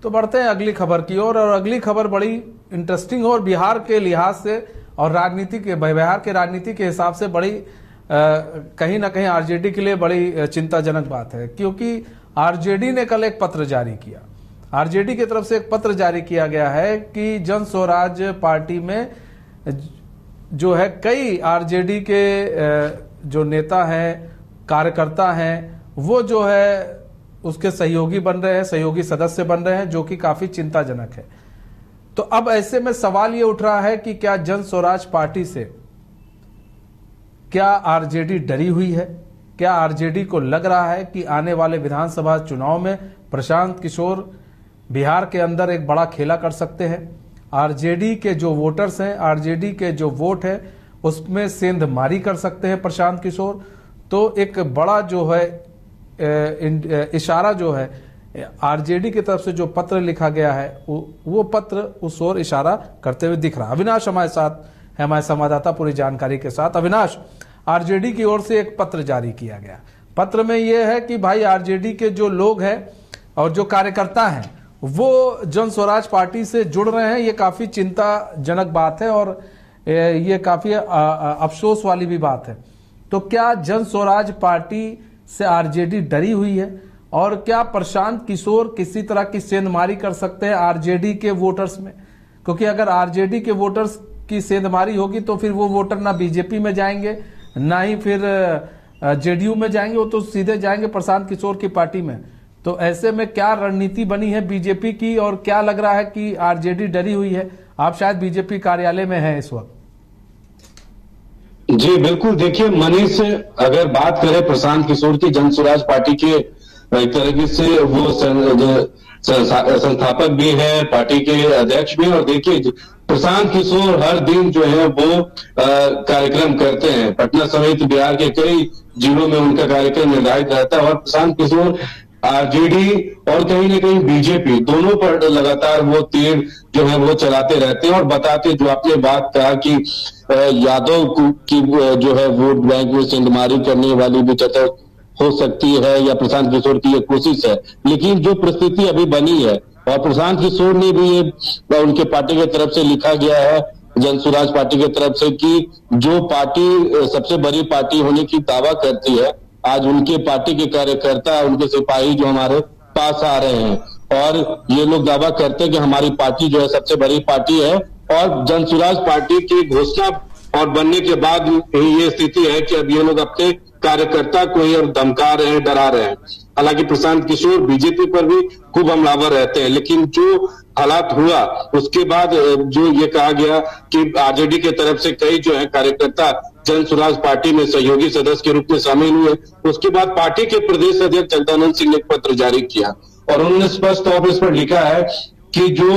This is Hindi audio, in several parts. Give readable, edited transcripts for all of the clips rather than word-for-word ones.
तो बढ़ते हैं अगली खबर की ओर, और अगली खबर बड़ी इंटरेस्टिंग हो और बिहार के लिहाज से और राजनीति के बिहार के राजनीति के हिसाब से बड़ी कहीं ना कहीं आरजेडी के लिए बड़ी चिंताजनक बात है, क्योंकि आरजेडी ने कल एक पत्र जारी किया। आरजेडी की तरफ से एक पत्र जारी किया गया है कि जन स्वराज पार्टी में जो है कई आरजेडी के जो नेता हैं, कार्यकर्ता हैं, वो जो है उसके सहयोगी बन रहे हैं, सहयोगी सदस्य बन रहे हैं, जो कि काफी चिंताजनक है। तो अब ऐसे में सवाल ये उठ रहा है कि क्या जन स्वराज पार्टी से क्या आरजेडी डरी हुई है? क्या आरजेडी को लग रहा है कि आने वाले विधानसभा चुनाव में प्रशांत किशोर बिहार के अंदर एक बड़ा खेला कर सकते हैं? आरजेडी के जो वोटर्स हैं, आरजेडी के जो वोट है, उसमें सेंधमारी कर सकते हैं प्रशांत किशोर। तो एक बड़ा जो है इशारा जो है आरजेडी की तरफ से जो पत्र लिखा गया है वो पत्र उस ओर इशारा करते हुए दिख रहा है। अविनाश हमारे साथ है, हमारे संवाददाता पूरी जानकारी के साथ। अविनाश, आरजेडी की ओर से एक पत्र जारी किया गया। पत्र में यह है कि भाई आरजेडी के जो लोग हैं और जो कार्यकर्ता हैं वो जन स्वराज पार्टी से जुड़ रहे हैं। ये काफी चिंताजनक बात है और ये काफी अफसोस वाली भी बात है। तो क्या जन स्वराज पार्टी से आरजेडी डरी हुई है, और क्या प्रशांत किशोर किसी तरह की सेंधमारी कर सकते हैं आरजेडी के वोटर्स में? क्योंकि अगर आरजेडी के वोटर्स की सेंधमारी होगी तो फिर वो वोटर ना बीजेपी में जाएंगे, ना ही फिर जेडीयू में जाएंगे, वो तो सीधे जाएंगे प्रशांत किशोर की पार्टी में। तो ऐसे में क्या रणनीति बनी है बीजेपी की, और क्या लग रहा है कि आरजेडी डरी हुई है? आप शायद बीजेपी कार्यालय में हैं इस वक्त। जी बिल्कुल, देखिए मनीष, अगर बात करें प्रशांत किशोर की, जन स्वराज पार्टी के एक तरीके से वो संस्थापक भी है, पार्टी के अध्यक्ष भी, और देखिए प्रशांत किशोर हर दिन जो है वो कार्यक्रम करते हैं। पटना समेत बिहार के कई जिलों में उनका कार्यक्रम निर्धारित रहता है, और प्रशांत किशोर आरजेडी और कहीं ना कहीं बीजेपी दोनों पर लगातार वो तीर जो है वो चलाते रहते हैं और बताते, जो आपने बात कहा कि यादव की जो है वोट बैंक में सेंधमारी करने वाली भी चर्चा हो सकती है, या प्रशांत किशोर की ये कोशिश है। लेकिन जो परिस्थिति अभी बनी है, और प्रशांत किशोर ने भी ये उनके पार्टी की तरफ से लिखा गया है, जन स्वराज पार्टी की तरफ से, कि जो पार्टी सबसे बड़ी पार्टी होने की दावा करती है, आज उनके पार्टी के कार्यकर्ता, उनके सिपाही जो हमारे पास आ रहे हैं, और ये लोग दावा करते हैं कि हमारी पार्टी जो है सबसे बड़ी पार्टी है। और जन स्वराज पार्टी की घोषणा और बनने के बाद ये स्थिति है कि अब ये लोग अपने कार्यकर्ता को ही और धमका रहे हैं, डरा रहे हैं। हालांकि प्रशांत किशोर बीजेपी पर भी खूब हमलावर रहते हैं, लेकिन जो हालात हुआ उसके बाद जो ये कहा गया कि आरजेडी की तरफ से कई जो है कार्यकर्ता जन स्वराज पार्टी में सहयोगी सदस्य के रूप में शामिल हुए, उसके बाद पार्टी के प्रदेश अध्यक्ष जगदानंद सिंह ने एक पत्र जारी किया, और उन्होंने स्पष्ट तौर पर इस पर लिखा है कि जो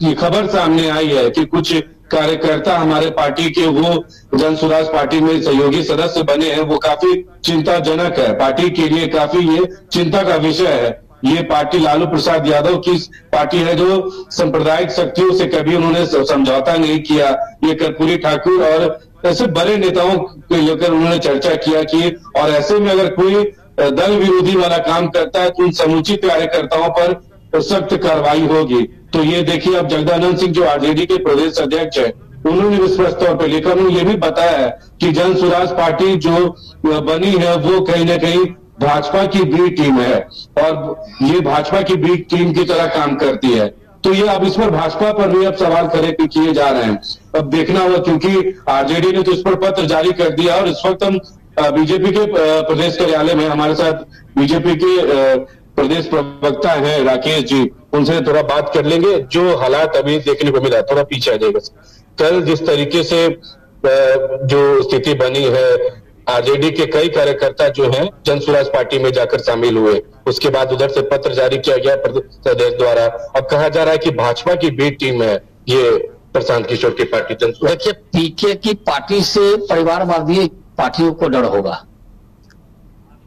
ये खबर सामने आई है कि कुछ कार्यकर्ता हमारे पार्टी के वो जन स्वराज पार्टी में सहयोगी सदस्य बने हैं, वो काफी चिंताजनक है, पार्टी के लिए काफी ये चिंता का विषय है। ये पार्टी लालू प्रसाद यादव की पार्टी है, जो सांप्रदायिक शक्तियों से कभी उन्होंने समझौता नहीं किया। ये कर्पूरी ठाकुर और ऐसे बड़े नेताओं को लेकर उन्होंने चर्चा किया कि, और ऐसे में अगर कोई दल विरोधी वाला काम करता है तो उन समुचित कार्यकर्ताओं पर सख्त कार्रवाई होगी। तो ये देखिए, अब जगदानंद सिंह जो आरजेडी के प्रदेश अध्यक्ष है, उन्होंने भी स्पष्ट तौर पर लिखा, उन्होंने ये भी बताया है कि जन स्वराज पार्टी जो बनी है वो कहीं ना कहीं भाजपा की बी टीम है, और ये भाजपा की बी टीम की तरह काम करती है। तो ये अब इस पर भाजपा पर भी अब सवाल खड़े किए जा रहे हैं। अब देखना होगा, क्योंकि आरजेडी ने तो इस पर पत्र जारी कर दिया, और इस वक्त हम बीजेपी के प्रदेश कार्यालय में हमारे साथ बीजेपी के प्रदेश प्रवक्ता है राकेश जी, उनसे थोड़ा बात कर लेंगे। जो हालात अभी देखने को मिला, थोड़ा पीछे आ जाएगा। कल जिस तरीके से जो स्थिति बनी है, आरजेडी के कई कार्यकर्ता जो हैं जन स्वराज पार्टी में जाकर शामिल हुए, उसके बाद उधर से पत्र जारी किया गया प्रदेश द्वारा। अब कहा जा रहा है कि भाजपा की बी टीम है ये प्रशांत किशोर की पार्टी जन स्वराज। देखिए, पीके की पार्टी से परिवारवादी पार्टियों को डर होगा,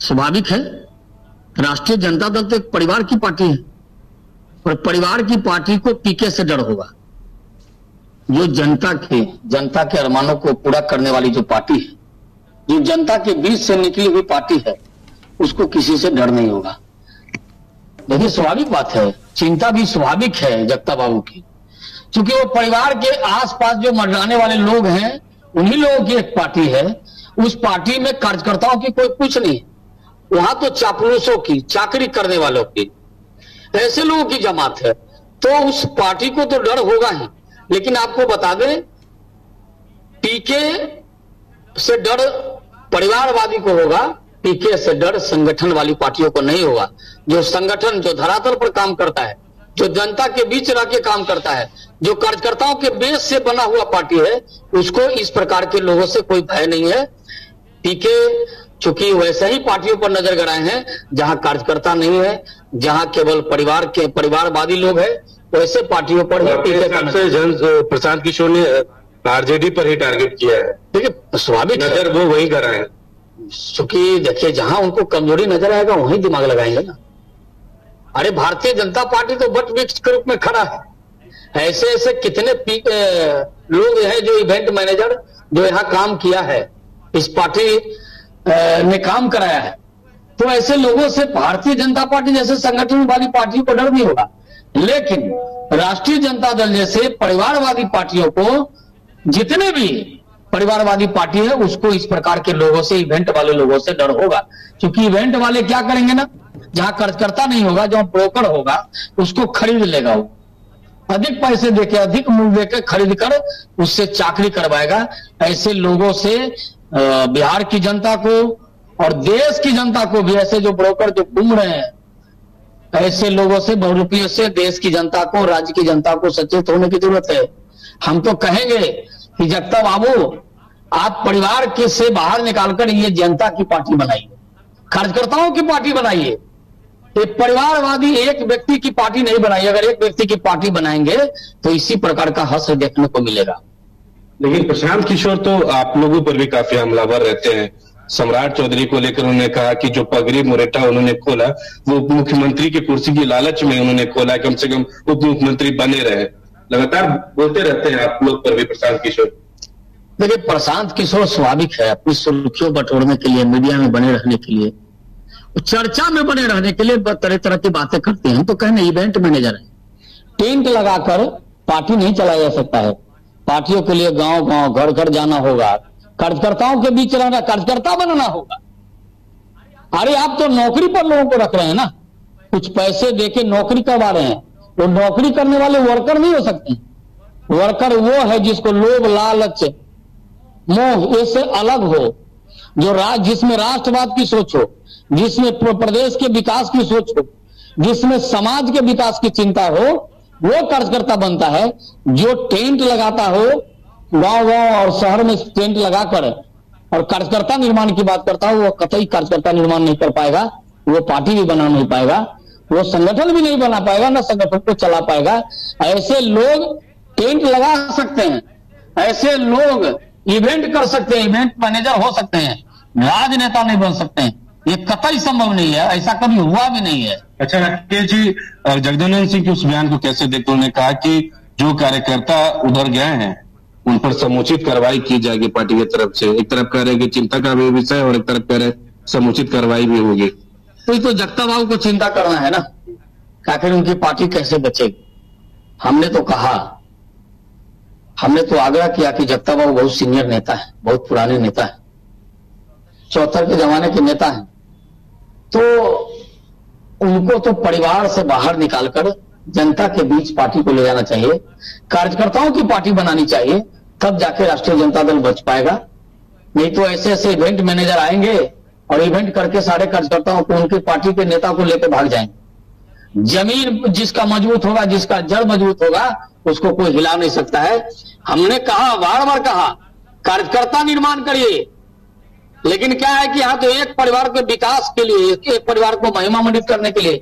स्वाभाविक है। राष्ट्रीय जनता दल तो एक परिवार की पार्टी है, और परिवार की पार्टी को पीके से डर होगा। जो जनता के अरमानों को पूरा करने वाली जो पार्टी है, जो जनता के बीच से निकली हुई पार्टी है, उसको किसी से डर नहीं होगा। देखिए स्वाभाविक बात है, चिंता भी स्वाभाविक है जगता बाबू की, क्योंकि वो परिवार के आसपास जो मंडराने वाले लोग हैं उन्हीं लोगों की एक पार्टी है। उस पार्टी में कार्यकर्ताओं की कोई कुछ नहीं, वहां तो चापलूसों की, चाकरी करने वालों की, ऐसे लोगों की जमात है। तो उस पार्टी को तो डर होगा ही, लेकिन आपको बता दें पीके से डर परिवारवादी को होगा, पीके से डर संगठन वाली पार्टियों को नहीं होगा। जो संगठन जो धरातल पर काम करता है, जो जनता के बीच रह के काम करता है, जो कार्यकर्ताओं के बेस से बना हुआ पार्टी है, उसको इस प्रकार के लोगों से कोई भय नहीं है। पीके चूंकि वैसे ही पार्टियों पर नजर गड़ाए हैं जहां कार्यकर्ता नहीं है, जहां केवल परिवारवादी लोग हैं, वैसे पार्टियों पर ही पीके का प्रशांत किशोर ने आरजेडी पर ही टारगेट किया है। देखिए स्वाभाविक नजर वो वही कर रहे हैं, क्योंकि देखिए जहां उनको कमजोरी नजर आएगा वहीं दिमाग लगाएंगे ना। अरे भारतीय जनता पार्टी तो बट वृक्ष के रूप में खड़ा है। ऐसे ऐसे कितने लोग हैं जो इवेंट मैनेजर जो यहाँ काम किया है, इस पार्टी ने काम कराया है। तो ऐसे लोगों से भारतीय जनता पार्टी जैसे संगठन वाली पार्टियों को डर नहीं होगा, लेकिन राष्ट्रीय जनता दल जैसे परिवारवादी पार्टियों को, जितने भी परिवारवादी पार्टी है उसको इस प्रकार के लोगों से, इवेंट वाले लोगों से डर होगा। क्योंकि इवेंट वाले क्या करेंगे ना, जहां कार्यकर्ता नहीं होगा, जहां ब्रोकर होगा, उसको खरीद लेगा, वो अधिक पैसे देके, अधिक मूल्य देके खरीद कर उससे चाकरी करवाएगा। ऐसे लोगों से बिहार की जनता को और देश की जनता को भी, ऐसे जो ब्रोकर जो घूम रहे हैं, ऐसे लोगों से बहुरूपियों से देश की जनता को, राज्य की जनता को सचेत होने की जरूरत है। हम तो कहेंगे कि जगता बाबू आप परिवार के से बाहर निकालकर ये जनता की पार्टी बनाइए, कार्यकर्ताओं की पार्टी बनाइए। एक परिवारवादी एक व्यक्ति की पार्टी नहीं बनाइए। अगर एक व्यक्ति की पार्टी बनाएंगे तो इसी प्रकार का हश्र देखने को मिलेगा। लेकिन प्रशांत किशोर तो आप लोगों पर भी काफी हमलावर रहते हैं। सम्राट चौधरी को लेकर उन्होंने कहा कि जो पगड़ी मुरेठा उन्होंने खोला वो मुख्यमंत्री की कुर्सी की लालच में उन्होंने खोला, कम से कम उप मुख्यमंत्री बने रहे। लगातार बोलते रहते हैं आप लोग पर भी प्रशांत किशोर। देखिए प्रशांत किशोर स्वाभाविक है, अपनी सुर्खियों बटोरने के लिए, मीडिया में बने रहने के लिए, चर्चा में बने रहने के लिए तरह तरह की बातें करते हैं। तो कहने इवेंट मैनेजर है, टेंट लगाकर पार्टी नहीं चलाया जा सकता है। पार्टियों के लिए गांव गांव, घर घर जाना होगा, कार्यकर्ताओं के बीच रहना, कार्यकर्ता बनना होगा। अरे आप तो नौकरी पर लोगों को रख रहे हैं ना, कुछ पैसे देके नौकरी करवा रहे हैं। तो नौकरी करने वाले वर्कर नहीं हो सकते। वर्कर वो है जिसको लोभ, लालच, मोह इससे अलग हो, जो जिसमें राष्ट्रवाद की सोच हो, जिसमें प्रदेश के विकास की सोच हो, जिसमें समाज के विकास की चिंता हो, वो कार्यकर्ता बनता है। जो टेंट लगाता हो गांव गांव और शहर में टेंट लगाकर और कार्यकर्ता निर्माण की बात करता हो, वो कतई कार्यकर्ता निर्माण नहीं कर पाएगा, वो पार्टी भी बना नहीं पाएगा, वो संगठन भी नहीं बना पाएगा, ना संगठन को चला पाएगा। ऐसे लोग टेंट लगा सकते हैं, ऐसे लोग इवेंट कर सकते हैं, इवेंट मैनेजर हो सकते हैं, राजनेता नहीं बन सकते हैं। ये कतई संभव नहीं है, ऐसा कभी हुआ भी नहीं है। अच्छा राकेश जी, जगदानंद सिंह के उस बयान को कैसे देखते? उन्होंने कहा कि जो कार्यकर्ता उधर गए हैं उन पर समुचित कार्रवाई की जाएगी पार्टी की तरफ से। एक तरफ कह रहे हैं कि चिंता का भी विषय और एक तरफ कह रहे हैं समुचित कार्रवाई भी होगी। तो जगता बाबू को चिंता करना है ना, आखिर उनकी पार्टी कैसे बचेगी। हमने तो कहा, हमने तो आग्रह किया कि जगता बाबू बहुत सीनियर नेता है, बहुत पुराने नेता है, 74 के जमाने के नेता हैं, तो उनको तो परिवार से बाहर निकालकर जनता के बीच पार्टी को ले जाना चाहिए, कार्यकर्ताओं की पार्टी बनानी चाहिए, तब जाके राष्ट्रीय जनता दल बच पाएगा। नहीं तो ऐसे ऐसे इवेंट मैनेजर आएंगे और इवेंट करके सारे कार्यकर्ताओं को, उनकी पार्टी के नेता को लेकर भाग जाएंगे। जमीन जिसका मजबूत होगा, जिसका जड़ मजबूत होगा, उसको कोई हिला नहीं सकता है। हमने कहा, बार बार कहा, कार्यकर्ता निर्माण करिए, लेकिन क्या है कि यहाँ तो एक परिवार के विकास के लिए, एक परिवार को महिमा मंडित करने के लिए,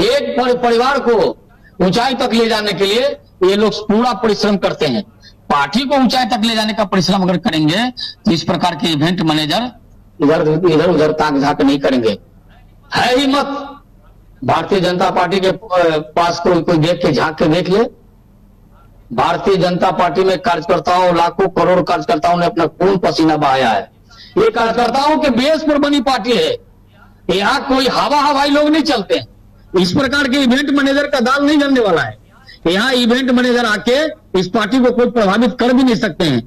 एक परिवार को ऊंचाई तक ले जाने के लिए ये लोग पूरा परिश्रम करते हैं। पार्टी को ऊंचाई तक ले जाने का परिश्रम अगर करेंगे तो इस प्रकार के इवेंट मैनेजर इधर उधर ताक झाक नहीं करेंगे। है ही मत भारतीय जनता पार्टी के पास कोई देख के झांक के देख ले। भारतीय जनता पार्टी में कार्यकर्ताओं, लाखों करोड़ कार्यकर्ताओं ने अपना खून पसीना बहाया है। ये कार्यकर्ताओं के बेस पर बनी पार्टी है। यहाँ कोई हवाई लोग नहीं चलते हैं, इस प्रकार के इवेंट मैनेजर का दाल नहीं गलने वाला है। यहाँ इवेंट मैनेजर आके इस पार्टी को कोई प्रभावित कर भी नहीं सकते हैं।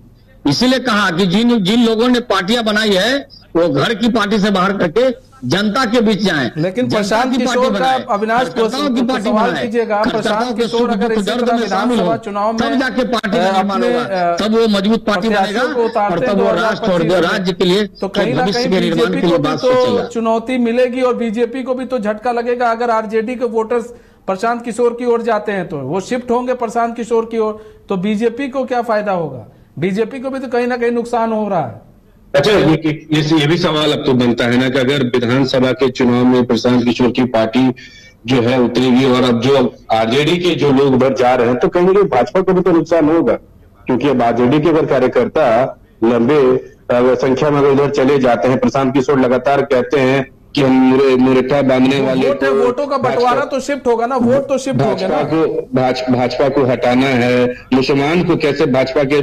इसीलिए कहा कि जिन लोगों ने पार्टियां बनाई है वो घर की पार्टी से बाहर करके जनता के बीच जाएं। लेकिन प्रशांत किशोर का अविनाश को सवाल कीजिएगा, प्रशांत किशोर अगर इसी तरह विधानसभा चुनाव में तब जाके पार्टी होगा, तब वो मजबूत पार्टी बनेगा और तब वो राष्ट्र और राज्य के लिए तो कहीं ना कहीं बीजेपी को भी तो चुनौती मिलेगी और बीजेपी को भी तो झटका लगेगा। अगर आरजेडी के वोटर्स प्रशांत किशोर की ओर जाते हैं तो वो शिफ्ट होंगे प्रशांत किशोर की ओर, तो बीजेपी को क्या फायदा होगा? बीजेपी को भी तो कहीं ना कहीं नुकसान हो रहा है। अच्छा, ये भी सवाल अब तो बनता है ना कि अगर विधानसभा के चुनाव में प्रशांत किशोर की पार्टी जो है उतरेगी और अब जो आरजेडी के जो लोग उधर जा रहे हैं तो कहीं ना कहीं भाजपा को भी तो नुकसान होगा, क्योंकि अब आरजेडी के अगर कार्यकर्ता लंबे संख्या में उधर चले जाते हैं, प्रशांत किशोर लगातार कहते हैं कि हम मुरेठा बांधने वाले वोटों का बंटवारा तो शिफ्ट होगा ना, वोट तो शिफ्ट होगा ना। भाजपा को हटाना है, मुसलमान को कैसे भाजपा के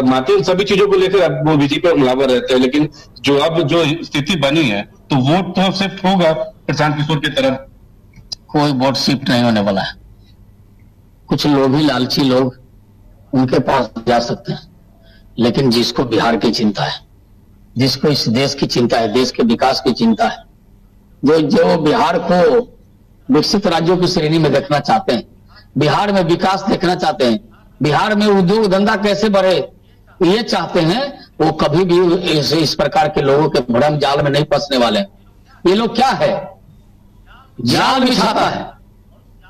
माते सभी चीजों को लेकर अब वो बीजेपी पर हमलावर रहते हैं। लेकिन जो स्थिति बनी है तो वोट तो शिफ्ट होगा प्रशांत किशोर की तरफ। कोई वोट शिफ्ट नहीं होने वाला है। कुछ लोभी लालची लोग उनके पास जा सकते हैं, लेकिन जिसको बिहार की चिंता है, जिसको इस देश की चिंता है, देश के विकास की चिंता है, जो बिहार को विकसित राज्यों की श्रेणी में देखना चाहते हैं, बिहार में विकास देखना चाहते हैं, बिहार में उद्योग धंधा कैसे बढ़े ये चाहते हैं, वो कभी भी इस प्रकार के लोगों के भ्रम जाल में नहीं फंसने वाले। ये लोग क्या है, जाल बिछाता है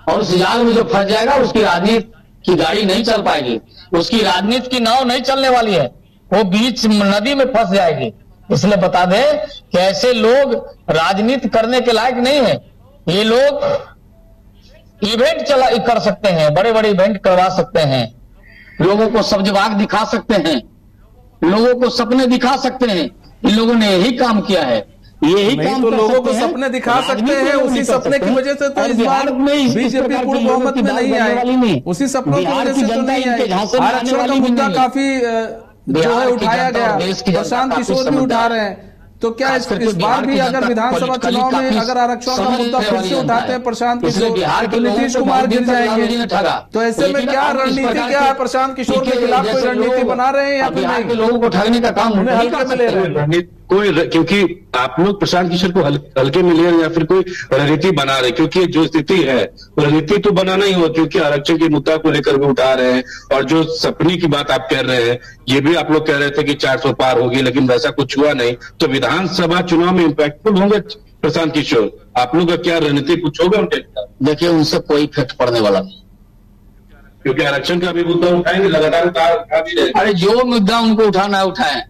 और उस जाल में जो फंस जाएगा उसकी राजनीति की गाड़ी नहीं चल पाएगी, उसकी राजनीति की नाव नहीं चलने वाली है, वो बीच नदी में फंस जाएगी। इसलिए बता दें कि ऐसे लोग राजनीति करने के लायक नहीं है। ये लोग इवेंट कर सकते हैं, बड़े बड़े इवेंट करवा सकते हैं, लोगों को सब्जबाग दिखा सकते हैं, लोगों को सपने दिखा सकते हैं। इन लोगों ने यही काम किया है, यही काम तो लोगों को सपने दिखा सकते हैं। उसी सपने की वजह से तो इस बार बीजेपी पूर्ण बहुमत में नहीं आई, उसी सपनों की वजह से तो नहीं आई। आरक्षण का मुद्दा काफी जो है उठाया गया, प्रशांत किशोर भी उठा रहे हैं, तो क्या इस बार भी अगर विधानसभा चुनाव में अगर आरक्षण का मुद्दा फिर से उठाते हैं प्रशांत किशोर तो नीतीश कुमार गिर जाएंगे। तो ऐसे में क्या रणनीति क्या है, प्रशांत किशोर के खिलाफ कोई रणनीति बना रहे हैं या फिर नहीं? लोगों को ठगने का काम उन्हें हल्के में ले रहे हैं कोई, क्योंकि आप लोग प्रशांत किशोर को हल्के में ले रहे हैं या फिर कोई रणनीति बना रहे हैं, क्योंकि जो स्थिति है रणनीति तो बनाना ही हो, क्योंकि आरक्षण के मुद्दा को लेकर भी उठा रहे हैं। और जो सपने की बात आप कर रहे हैं, ये भी आप लोग कह रहे थे कि 400 पार होगी, लेकिन वैसा कुछ हुआ नहीं। तो विधानसभा चुनाव में इम्पैक्टफुल होंगे प्रशांत किशोर, आप लोग का क्या रणनीति कुछ होगा उनके? देखिए, उनसे कोई इफेक्ट पड़ने वाला नहीं, क्योंकि आरक्षण का भी मुद्दा उठाएंगे, लगातार उठा भी रहे। अरे जो मुद्दा उनको उठाना है उठाए।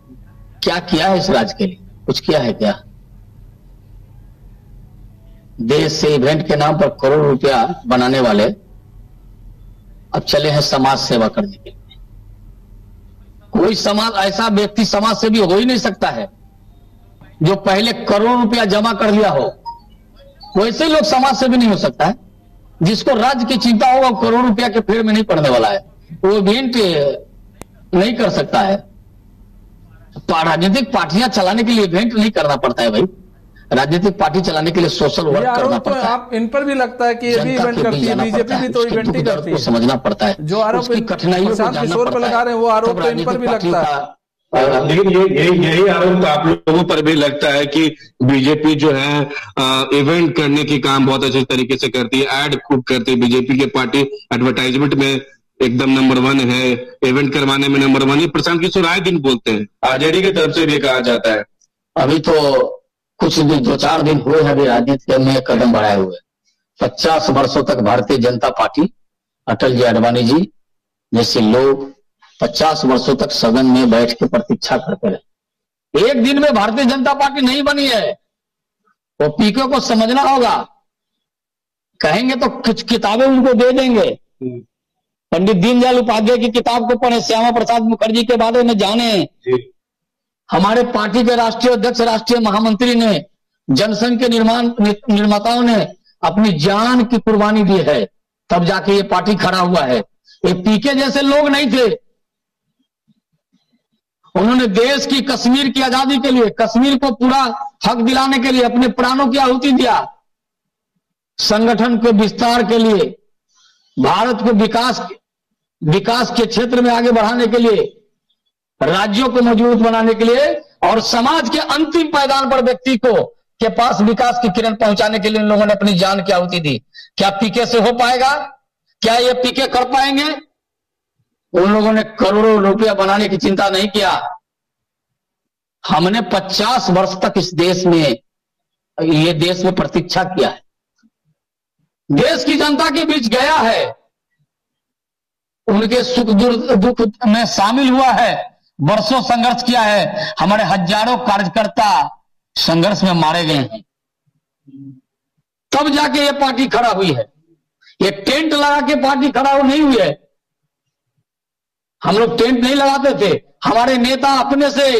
क्या किया है इस राज्य के लिए? कुछ किया है क्या? देश से इवेंट के नाम पर करोड़ रुपया बनाने वाले अब चले हैं समाज सेवा करने के लिए। कोई समाज ऐसा व्यक्ति समाज सेवी हो ही नहीं सकता है जो पहले करोड़ रुपया जमा कर लिया हो। वैसे लोग समाज सेवी नहीं हो सकता है। जिसको राज्य की चिंता होगा करोड़ रुपया के फेर में नहीं पड़ने वाला है, वो इवेंट नहीं कर सकता है। राजनीतिक पार्टियां चलाने के लिए इवेंट नहीं करना पड़ता है भाई, राजनीतिक पार्टी चलाने के लिए सोशल वर्क करना पड़ता है। आप इन पर भी लगता है कि ये भी इवेंट करती है, बीजेपी भी तो इवेंट ही करती है, समझना पड़ता है। जो आरोप कठिनाइयों किशोर पर लगा रहे हैं वो आरोप तो इन पर भी लगता है। लेकिन यही आरोप आप लोगों पर भी लगता है कि बीजेपी जो है इवेंट करने की काम बहुत अच्छे तरीके से करती है, एड खूब करती है। बीजेपी की पार्टी एडवर्टाइजमेंट में एकदम नंबर 1 है, इवेंट करवाने में नंबर 1 है। प्रशांत किशोर आए दिन बोलते हैं, आरजेडी की तरफ से भी कहा जाता है। अभी तो कुछ दिन 2-4 दिन हुए हैं अभी राजनीति में कदम बढ़ाए हुए। 50 वर्षों तक भारतीय जनता पार्टी, अटल जी अडवाणी जी जैसे लोग 50 वर्षों तक सदन में बैठ के प्रतीक्षा करते रहे। एक दिन में भारतीय जनता पार्टी नहीं बनी है, वो पीके को समझना होगा। कहेंगे तो कुछ किताबें उनको दे देंगे, पंडित दीनदयाल उपाध्याय की किताब को पढ़े, श्यामा प्रसाद मुखर्जी के बारे में जाने, हमारे पार्टी के राष्ट्रीय अध्यक्ष, राष्ट्रीय महामंत्री ने, जनसंघ के निर्माताओं ने अपनी जान की कुर्बानी दी है, तब जाके ये पार्टी खड़ा हुआ है। ये पीके जैसे लोग नहीं थे, उन्होंने देश की, कश्मीर की आजादी के लिए, कश्मीर को पूरा हक दिलाने के लिए अपने प्राणों की आहुति दिया। संगठन के विस्तार के लिए, भारत को विकास के क्षेत्र में आगे बढ़ाने के लिए, राज्यों को मजबूत बनाने के लिए और समाज के अंतिम पायदान पर व्यक्ति के पास विकास की किरण पहुंचाने के लिए इन लोगों ने अपनी जान की आहुति दी। क्या पीके से हो पाएगा? क्या ये पीके कर पाएंगे? उन लोगों ने करोड़ों रुपया बनाने की चिंता नहीं किया। हमने 50 वर्ष तक इस देश में प्रतीक्षा किया है, देश की जनता के बीच गया है, उनके सुख दुख में शामिल हुआ है, वर्षों संघर्ष किया है। हमारे हजारों कार्यकर्ता संघर्ष में मारे गए हैं, तब जाके ये पार्टी खड़ा हुई है। ये टेंट लगा के पार्टी खड़ा नहीं हुई है। हम लोग टेंट नहीं लगाते थे, हमारे नेता अपने से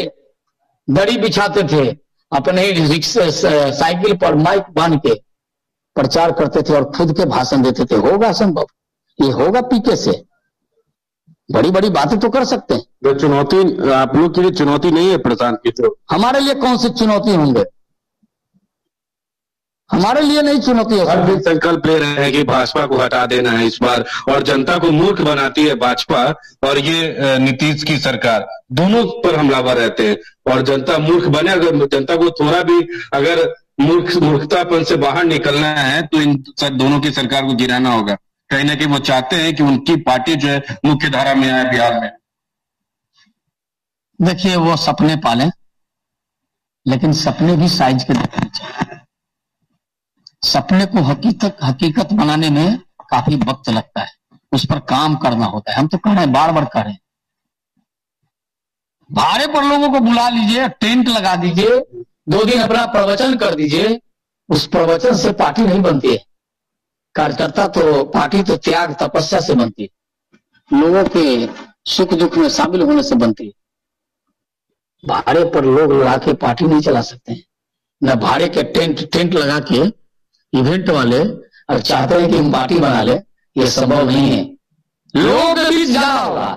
दरी बिछाते थे, अपने ही रिक्शे साइकिल पर माइक बांध के प्रचार करते थे और खुद के भाषण देते थे। होगा संभव? ये होगा पीके से? बड़ी बड़ी बातें तो कर सकते हैं। तो चुनौती आप लोग के लिए चुनौती नहीं है प्रशांत की? तो हमारे लिए कौन सी चुनौती होंगे? हमारे लिए नहीं चुनौती है। हर दिन संकल्प ले रहे हैं कि भाजपा को हटा देना है इस बार, और जनता को मूर्ख बनाती है भाजपा और ये नीतीश की सरकार, दोनों पर हमलावर रहते हैं। और जनता मूर्ख बने, अगर जनता को थोड़ा भी अगर मूर्खतापन से बाहर निकलना है तो इन दोनों की सरकार को गिराना होगा। कहीं ना कहीं वो चाहते हैं कि उनकी पार्टी जो है मुख्य धारा में आए बिहार में। देखिए, वो सपने पाले, लेकिन सपने भी साइज के देखने चाहिए। सपने को हकीकत बनाने में काफी वक्त लगता है, उस पर काम करना होता है। हम तो कह रहे हैं, बार बार कह रहे हैं, भाड़े पर लोगों को बुला लीजिए, टेंट लगा दीजिए, 2 दिन अपना प्रवचन कर दीजिए। उस प्रवचन से पार्टी नहीं बनती है। पार्टी तो त्याग तपस्या से बनती है, लोगों के सुख दुख में शामिल होने से बनती है। भाड़े पर लोग लगा के पार्टी नहीं चला सकते हैं। न भाड़े के टेंट लगा के इवेंट वाले और चाहते हैं कि हम पार्टी बना ले, ये संभव नहीं है। लोगों के बीच जाना होगा,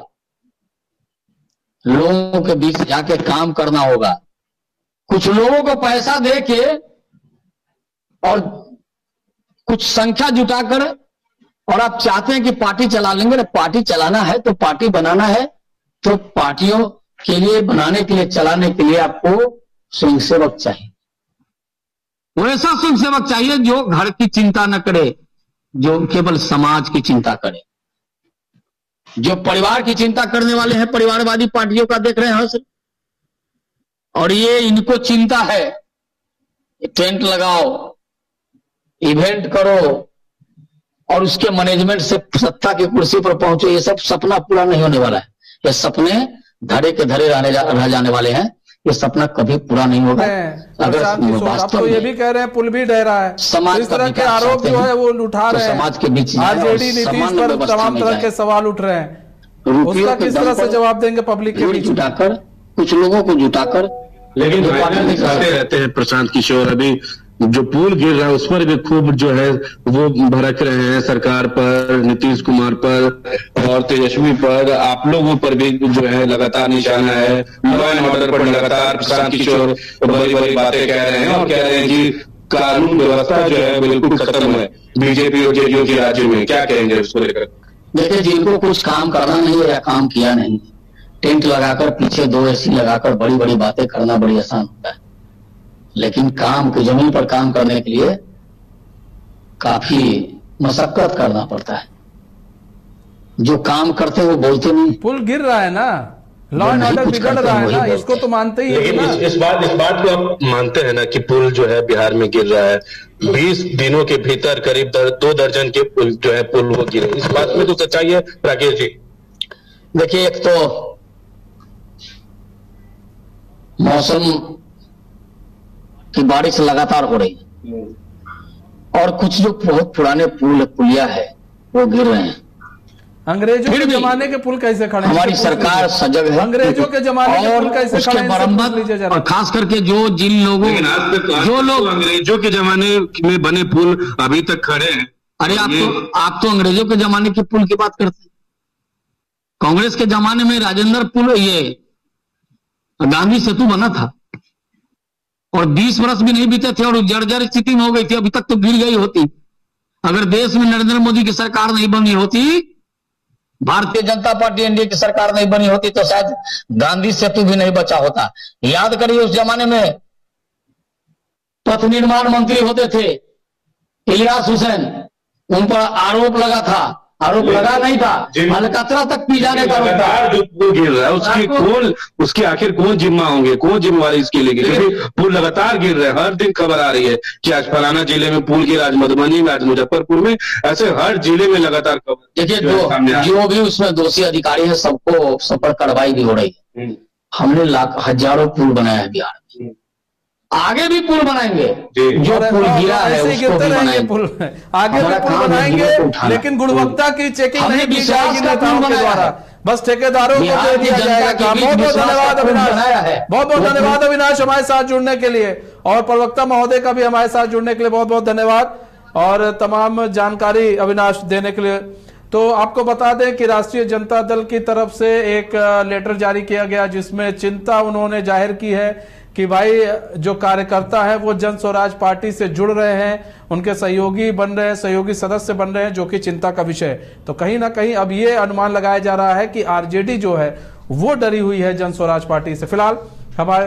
लोगों के बीच जाके काम करना होगा। कुछ लोगों को पैसा दे के और कुछ संख्या जुटाकर, और आप चाहते हैं कि पार्टी चला लेंगे। पार्टी चलाना है तो पार्टी बनाना है, तो पार्टियों के लिए बनाने के लिए, चलाने के लिए आपको स्वयंसेवक चाहिए। वैसा स्वयंसेवक चाहिए जो घर की चिंता न करे, जो केवल समाज की चिंता करे, जो परिवार की चिंता करने वाले हैं। परिवारवादी पार्टियों का देख रहे हैं हंस, और ये इनको चिंता है, टेंट लगाओ, इवेंट करो और उसके मैनेजमेंट से सत्ता की कुर्सी पर पहुंचो। ये सब सपना पूरा नहीं होने वाला है। ये सपने धरे के धरे रह जाने वाले हैं। ये सपना कभी पूरा नहीं होगा। अगर आप तो ये भी कह रहे हैं पुल भी ढह रहा है, समाज इस तरह के आरोप जो है वो उठा रहे हैं, समाज के बीच आरजेडी नीतीश पर तमाम तरह के सवाल उठ रहे हैं, उसका किस तरह से जवाब देंगे पब्लिक के बीच? जुटाकर, कुछ लोगों को जुटाकर। लेकिन दिखाते रहते हैं प्रशांत किशोर, अभी जो पुल गिर रहा है उस पर भी खूब जो है वो भड़क रहे हैं सरकार पर, नीतीश कुमार पर और तेजस्वी पर। आप लोगों पर भी जो है लगातार निशाना है। लॉ एंड ऑर्डर पर लगातार प्रशांत किशोर बड़ी बड़ी बातें कह रहे हैं और कह रहे हैं कि कानून व्यवस्था जो है बिल्कुल खत्म है बीजेपी और जेडीयू के राज्य में। क्या कहेंगे उसको लेकर? देखिए, जिनको कुछ काम करना नहीं है या काम किया नहीं, टेंट लगाकर पीछे 2 एसी लगाकर बड़ी बड़ी बातें करना बड़ी आसान होता है, लेकिन काम की जमीन पर काम करने के लिए काफी मशक्कत करना पड़ता है। जो काम करते हैं वो बोलते नहीं। पुल गिर रहा है ना, लॉ एंड ऑर्डर बिगड़ रहा है ना, इसको तो मानते ही है ना। इस बात को आप मानते हैं ना कि पुल जो है बिहार में गिर रहा है? 20 दिनों के भीतर करीब 2 दर्जन के पुल जो है पुल वो गिरे। इस बात में तो सच्चाई है राकेश जी? देखिए, एक तो मौसम की बारिश लगातार हो रही है और कुछ जो बहुत पुराने पुलिया है वो गिर रहे हैं। अंग्रेजों के जमाने के पुल कैसे खड़े? हमारी सरकार सजग है। अंग्रेजों के जमाने के पुल कैसे खड़े? मरम्मत, और खास करके जिन लोगों जो लोग अंग्रेजों के जमाने में बने पुल अभी तक खड़े हैं। अरे आप तो अंग्रेजों के जमाने के पुल की बात करते हैं। कांग्रेस के जमाने में राजेंद्र पुल, ये गांधी सेतु बना था और 20 वर्ष भी नहीं बीते थे और जर्जर स्थिति में हो गई थी। अभी तक तो गिर गई होती। अगर देश में नरेंद्र मोदी की सरकार नहीं बनी होती, भारतीय जनता पार्टी एनडीए की सरकार नहीं बनी होती, तो शायद गांधी सेतु भी नहीं बचा होता। याद करिए उस जमाने में पथ निर्माण मंत्री होते थे इलियास हुसैन, उन पर आरोप लगा था, आरोप लगा नहीं था, अलकतरा तक पी जाने का आरोप था। जो पुल गिर रहा है उसकी आखिर कौन जिम्मा होंगे, कौन जिम्मेवारी इसके लिए? क्योंकि पुल लगातार गिर रहे हैं, हर दिन खबर आ रही है कि आज फलाना जिले में पुल गिरा, आज मधुबनी में, आज मुजफ्फरपुर में, ऐसे हर जिले में लगातार खबर। देखिए जो भी उसमें दोषी अधिकारी है सबको, सब पर कार्रवाई भी हो रही है। हमने हजारों पुल बनाया है बिहार में, आगे भी पुल बनाएंगे। जो पुल गिरा है उसको भी बनाएंगे, पुल आगे भी पुल बनाएंगे, लेकिन गुणवत्ता की चेकिंग नहीं की जाएगी नेताओं के द्वारा, बस ठेकेदारों को दे दिया जाएगा काम। बहुत बहुत धन्यवाद अविनाश, बहुत बहुत धन्यवाद अविनाश हमारे साथ जुड़ने के लिए, और प्रवक्ता महोदय का भी हमारे साथ जुड़ने के लिए बहुत बहुत धन्यवाद, और तमाम जानकारी अविनाश देने के लिए। तो आपको बता दें कि राष्ट्रीय जनता दल की तरफ से एक लेटर जारी किया गया, जिसमें चिंता उन्होंने जाहिर की है कि भाई जो कार्यकर्ता है वो जन स्वराज पार्टी से जुड़ रहे हैं, उनके सहयोगी बन रहे हैं, सहयोगी सदस्य बन रहे हैं, जो कि चिंता का विषय है। तो कहीं ना कहीं अब ये अनुमान लगाया जा रहा है कि आरजेडी जो है वो डरी हुई है जन स्वराज पार्टी से। फिलहाल हमारे